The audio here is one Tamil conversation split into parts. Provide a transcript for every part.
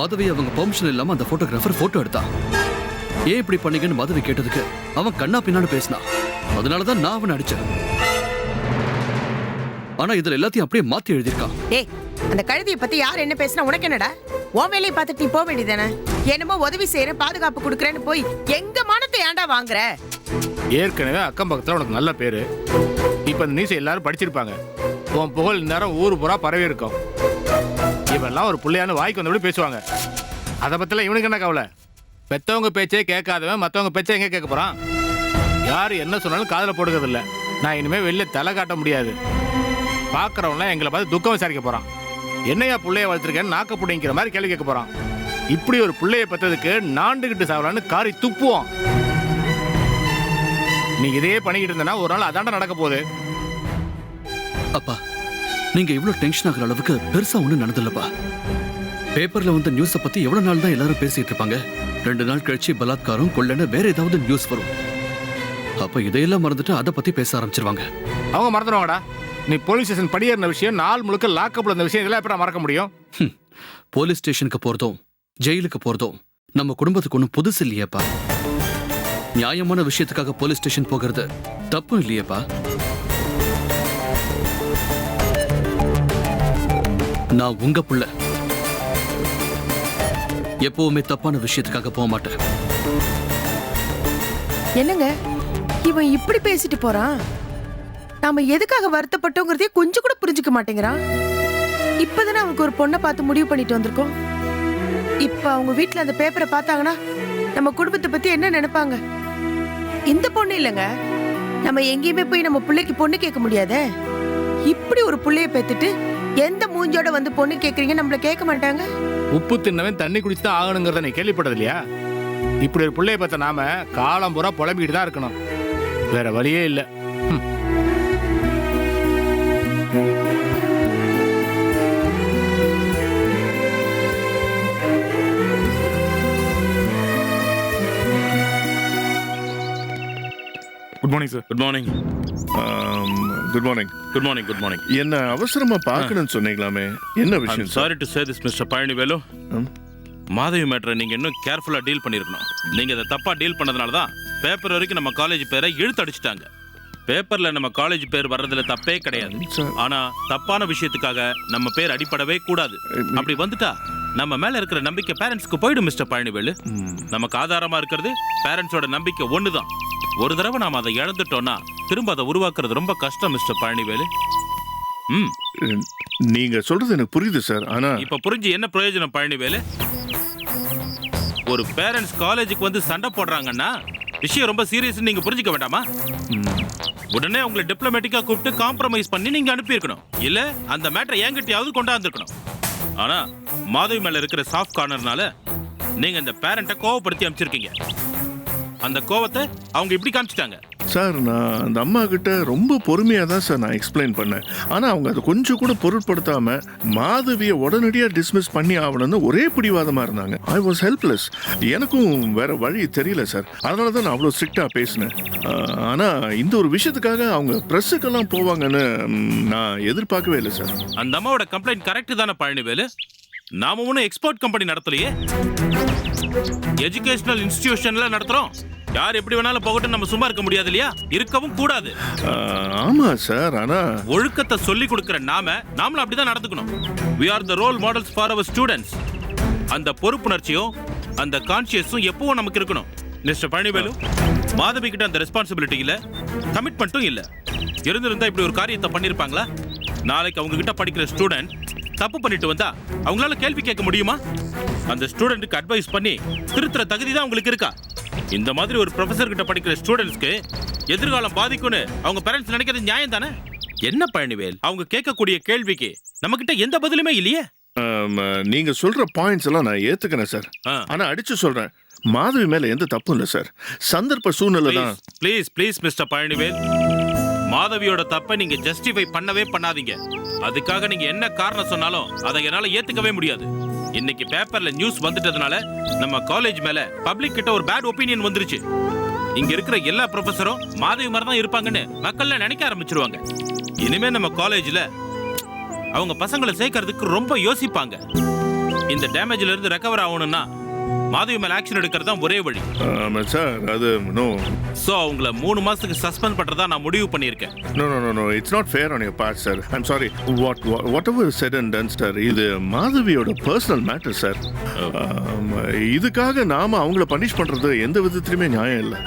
மாதவி அவங்க பெர்மிஷன் இல்லாம அந்த போட்டோகிராஃபர் போட்டோ எடுத்தான். ஏன் இப்படி பண்ணீங்கன்னு மாதவி கேட்டதுக்கு அவன் கண்ணா பின்னான்னு பேசினான். அதனாலதான் நான் அவனை அடிச்சேன். ஆனா இதுல எல்லாத்தையும் அப்படியே மாத்தி எழுதியிருக்கான். ஏய், அந்த கழுதியை பத்தி யார் என்ன பேசினா உனக்கு என்னடா? உன் வேலையை பார்த்துட்டு நீ போக வேண்டியதானே? என்னமோ உதவி செய்யறேன், பாதுகாப்பு கொடுக்குறேன்னு போய் எங்க மானத்தை ஏன்டா வாங்குற? ஏற்கனவே அக்கம் பக்கத்துல உனக்கு நல்ல பேரு. இப்ப இந்த நியூஸ் எல்லாரும் படிச்சிருப்பாங்க. உன் புகழ் நேரம் ஊரு பூரா பரவி இருக்கும். இவெல்லாம் ஒரு பிள்ளையான்னு வாய்க்கு வந்தபடி பேசுவாங்க. அதை பத்தில இவனுக்கு என்ன கவலை? பெத்தவங்க பேச்சே கேட்காதவன் மற்றவங்க பேச்சே எங்க கேட்க போறான்? யாரு என்ன சொன்னாலும் காதல போடுறது இல்லை. நான் இனிமே வெளில தலை காட்ட முடியாது. பாக்குறவன்லாம் எங்களை பார்த்து துக்கம் விசாரிக்க போறான். என்னையா பிள்ளைய வளர்த்துருக்கேன்னு நாக்க புடிங்கிற மாதிரி கேள்வி கேட்க போறான். இப்படி ஒரு பிள்ளைய பெற்றதுக்கு நாண்டுகிட்டு சாவலான்னு காரி துப்புவோம். நீ இதே பண்ணிக்கிட்டு இருந்தனா ஒரு நாள் அதாண்ட நடக்க போகுது. அப்பா, நீங்க இவ்வளவு டென்ஷன் ஆகிற அளவுக்கு பெருசா ஒண்ணும் நடந்ததில்லப்பா. பேப்பர்ல வந்த நியூஸ பத்தி எவ்வளவு நாள் தான் எல்லாரும் பேசிட்டு இருப்பாங்க? 2 நாள் கழிச்சு பலாத்காரம் கொள்ளன வேற ஏதாவது நியூஸ் வரும். அப்ப இதையெல்லாம் மறந்துட்டு அதை பத்தி பேச ஆரம்பிச்சிருவாங்க. அவங்க மறந்துடுவாங்கடா. நீ போலீஸ் ஸ்டேஷன் படியேறின விஷயம், நாள் முழுக்க லாக்கப்ல இருந்த விஷயம், இதெல்லாம் எப்படி மறக்க முடியும்? போலீஸ் ஸ்டேஷனுக்கு போறதும் ஜெயிலுக்கு போறதும் நம்ம குடும்பத்துக்கு ஒன்றும் புதுசு இல்லையேப்பா. நியாயமான விஷயத்துக்காக போலீஸ் ஸ்டேஷன் போகிறது தப்பு இல்லையேப்பா. நான் உங்க புள்ள. எப்பவுமே தப்பான விஷயத்துக்காக போக மாட்டேன். என்னங்க இவன் இப்படி பேசிட்டு போறான்? நாம எதுக்காக வருத்தப்பட்டோங்கிறதே கொஞ்சம் கூட புரிஞ்சுக்க மாட்டேங்கிறான். இப்பதானே அவனுக்கு ஒரு பொண்ணை பார்த்து முடிவு பண்ணிட்டு வந்திருக்கோம். இப்ப அவங்க வீட்டுல அந்த பேப்பரை பார்த்தாங்கன்னா நம்ம குடும்பத்தை பத்தி என்ன நினைப்பாங்க? இந்த பொண்ணு இல்லைங்க, நம்ம எங்கேயுமே போய் நம்ம பிள்ளைக்கு பொண்ணு கேட்க முடியாதே. இப்படி ஒரு பிள்ளைய பெத்துட்டு எந்த மூஞ்சோட வந்து பொண்ணு கேட்கறீங்க நம்மள கேட்க மாட்டாங்க. உப்பு தின்னவன் தண்ணி குடிச்சுதான் ஆகணுங்கிறத நீ கேள்விப்பட்டது இல்லையா? இப்படி ஒரு பிள்ளைய பார்த்த நாம காலம் பூரா புலம்பிக்கிட்டு தான் இருக்கணும். வேற வழியே இல்லை. Good morning sir. Good morning. Good morning. Good morning. Good morning. என்ன அவசரமா பார்க்கணும்னு சொன்னீங்களாமே, என்ன விஷயம்? Sorry to say this mister Palanivelu. Madhavi மேட்டரை நீங்க இன்னும் கேர்ஃபுல்லா டீல் பண்ணிருக்கணும். நீங்க அதை தப்பா டீல் பண்ணதுனால தான் பேப்பர் வரைக்கும் நம்ம காலேஜ் பேரை இழுத்து அடிச்சிட்டாங்க. பேப்பர்ல நம்ம காலேஜ் பேர் வர்றதுல தப்பே கிடையாது. ஆனா தப்பான விஷயத்துக்காக நம்ம பேர் அடிப்படவே கூடாது. அப்படி வந்துட்டா நம்ம மேல இருக்கிற நம்பிக்கை பேரண்ட்ஸ்க்கு போயிடும் மிஸ்டர் பழனிவேலு. நமக்கு ஆதாரமா இருக்கிறது பேரண்ட்ஸோட நம்பிக்கை ஒண்ணுதான். ஒரு தடவை நாம அதை இழந்துட்டோம்னா திரும்ப அதை உருவாக்குறது ரொம்ப கஷ்டம் மிஸ்டர் பழனிவேலு. நீங்க சொல்றது எனக்கு புரியுது சார். ஆனா இப்ப புரிஞ்சு என்ன பிரயோஜனம் பழனிவேலு? ஒரு பேரண்ட்ஸ் காலேஜுக்கு வந்து சண்டை போடுறாங்கன்னா விஷயம் ரொம்ப சீரியஸ் நீங்க புரிஞ்சுக்க வேண்டாமா? உடனே உங்களை டிப்ளமேட்டிக்கா கூப்பிட்டு காம்ப்ரமைஸ் பண்ணி நீங்க அனுப்பி இருக்கணும். இல்ல அந்த மேட்டரை என்கிட்டயாவது கொண்டாந்துருக்கணும். ஆனா மாதவி மேல இருக்கிற சாஃப்ட் கார்னர்னால நீங்க இந்த பேரண்ட்டை கோவப்படுத்தி அனுப்பிச்சிருக்கீங்க. அந்த கோவத்தை அவங்க இப்படி காமிச்சிட்டாங்க. சார், நான் அந்த அம்மா கிட்ட ரொம்ப பொறுமையாக தான் சார் நான் எக்ஸ்பிளைன் பண்ணேன். ஆனால் அவங்க அதை கொஞ்சம் கூட பொருட்படுத்தாம மாதவியை உடனடியாக டிஸ்மிஸ் பண்ணி ஆகணும்னு ஒரே பிடிவாதமாக இருந்தாங்க. I was helpless. எனக்கும் வேற வழி தெரியல சார். அதனால தான் நான் அவ்வளோ ஸ்ட்ரிக்டாக பேசினேன். ஆனால் இந்த ஒரு விஷயத்துக்காக அவங்க ப்ரெஸ்ஸுக்கெல்லாம் போவாங்கன்னு நான் எதிர்பார்க்கவே இல்லை சார். அந்த அம்மாவோட கம்ப்ளைண்ட் கரெக்ட் தானே பழனிவேலு? நாம ஒன்றும் எக்ஸ்போர்ட் கம்பெனி நடத்தலையே, எஜுகேஷனல் இன்ஸ்டிடியூஷன்ல நடத்துறோம். யார் எப்படி வேணாலும் போகட்டும், நம்ம சும்மா இருக்க முடியாது இல்லையா? இருக்கவும் கூடாது. ஆமா சார். ஆனா ஒழுக்கத்தை சொல்லி கொடுக்கிற நாமளும் அப்படிதான் நடந்துக்கணும். we are the role models for our students. அந்த பொறுப்புணர்ச்சியும் அந்த கான்ஷியஸும் எப்பவும் நமக்கு இருக்கணும் மிஸ்டர் பழனிவேலு. மாதவி கிட்ட அந்த ரெஸ்பான்சிபிலிட்டி இல்ல, கமிட்மெண்ட்டும் இல்ல. இருந்திருந்தா இப்படி ஒரு காரியத்தை பண்ணிருப்பாங்களா? நாளைக்கு அவங்க கிட்ட படிக்கிற ஸ்டூடெண்ட் தப்பு பண்ணிட்டு வந்தா அவங்களால கேள்வி கேட்க முடியுமா? அந்த ஸ்டூடெண்ட்டுக்கு அட்வைஸ் பண்ணி திருத்துற தகுதி தான் உங்களுக்கு இருக்கா? இந்த மாதிரி ஒரு ப்ரொஃபசர் கிட்ட படிக்கிற ஸ்டூடெண்ட்ஸ்க்கு எதிர்காலம் பாதிக்கும்னு அவங்க பேரண்ட்ஸ் நினைக்கிறது நியாயம் தானே? என்ன பழனிவேல், அவங்க கேட்கக்கூடிய கேள்விக்கு நம்ம கிட்ட எந்த பதிலுமே இல்லையே. நீங்க சொல்ற பாயிண்ட்ஸ் எல்லாம் நான் ஏத்துக்கிறேன் சார். ஆனா அடிச்சு சொல்றேன், மாதவி மேல எந்த தப்பும் இல்லை சார். சந்தர்ப்ப சூழ்நிலை தான். ப்ளீஸ் மிஸ்டர் பழனிவேல், மாதவியோட தப்பை நீங்க ஜஸ்டிஃபை பண்ணவே பண்ணாதீங்க. அதுக்காக நீங்க என்ன காரணம் சொன்னாலும் அதை என்னால ஏத்துக்கவே முடியாது. இன்னைக்கு பேப்பர்ல நியூஸ் வந்துட்டதுனால நம்ம காலேஜ் மேல பப்ளிக் கிட்ட ஒரு பேட் ஒப்பீனியன் வந்துருச்சு. இங்க இருக்கிற எல்லா ப்ரொஃபஸரும் மாதவி மாதிரி தான் இருப்பாங்கன்னு மக்கள்ல நினைக்க ஆரம்பிச்சிருவாங்க. இனிமே நம்ம காலேஜ்ல அவங்க பசங்களை சேர்க்கறதுக்கு ரொம்ப யோசிப்பாங்க. இந்த டேமேஜ்ல இருந்து ரெக்கவர் ஆகணும்னா மாதவி மேல ஆக்ஷன் எடுக்கிறது தான் ஒரே வழி. சார் அது நோ சோ அவங்கள 3 மாசத்துக்கு சஸ்பெண்ட் பண்றதா நான் முடிவு பண்ணியிருக்கேன். No it's not fair on your part sir. I'm sorry. Whatever said and done sir, இது மாதவியோட பர்சனல் மேட்டர் சார். இதுக்காக நாம அவங்கள பனிஷ் பண்றது எந்த விதத்திலுமே நியாயம் இல்லை.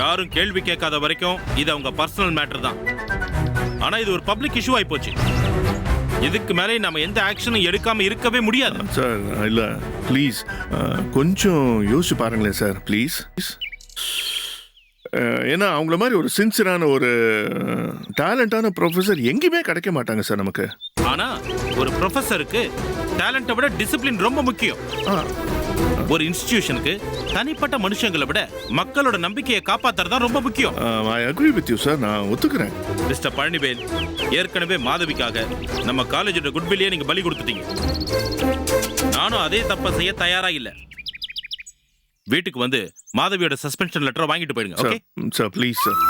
யாரும் கேள்வி கேட்காத வரைக்கும் இது அவங்க பர்சனல் மேட்டர் தான். ஆனா இது ஒரு பப்ளிக் இஷ்யூ ஆயி போச்சு. இதுக்கு மேலே நம்ம எந்த ஆக்ஷனும் எடுக்காம இருக்கவே முடியாது. சார் இல்ல ப்ளீஸ் கொஞ்சம் யோசிச்சு பாருங்களேன் சார் ப்ளீஸ். ஏன்னா அவங்கள மாதிரி ஒரு சின்சியரான ஒரு டேலண்டான ப்ரொஃபஸர் எங்கேயுமே கிடைக்க மாட்டாங்க சார் நமக்கு. ஆனா ஒரு ப்ரொஃபஸருக்கு டேலண்ட்டை விட டிசிப்ளின் ரொம்ப முக்கியம். ஒரு இன்ஸ்டிடியூஷனுக்கு தனிப்பட்ட மனுஷங்களை விட மக்களோட நம்பிக்கையை காப்பாத்துறது தான் ரொம்ப முக்கியம். I agree with you sir, நான் ஒத்துக்கிறேன். மிஸ்டர் பழனிவேல், ஏற்கனவே மாதவிக்காக நம்ம காலேஜோட குட்வில்லையே நீங்க பலி கொடுத்துட்டீங்க. நானும் அதே தப்பை செய்ய தயாரா இல்ல. வீட்டுக்கு வந்து மாதவியோட சஸ்பென்ஷன் லெட்டரை வாங்கிட்டு போயிடுங்க. Okay sir please sir.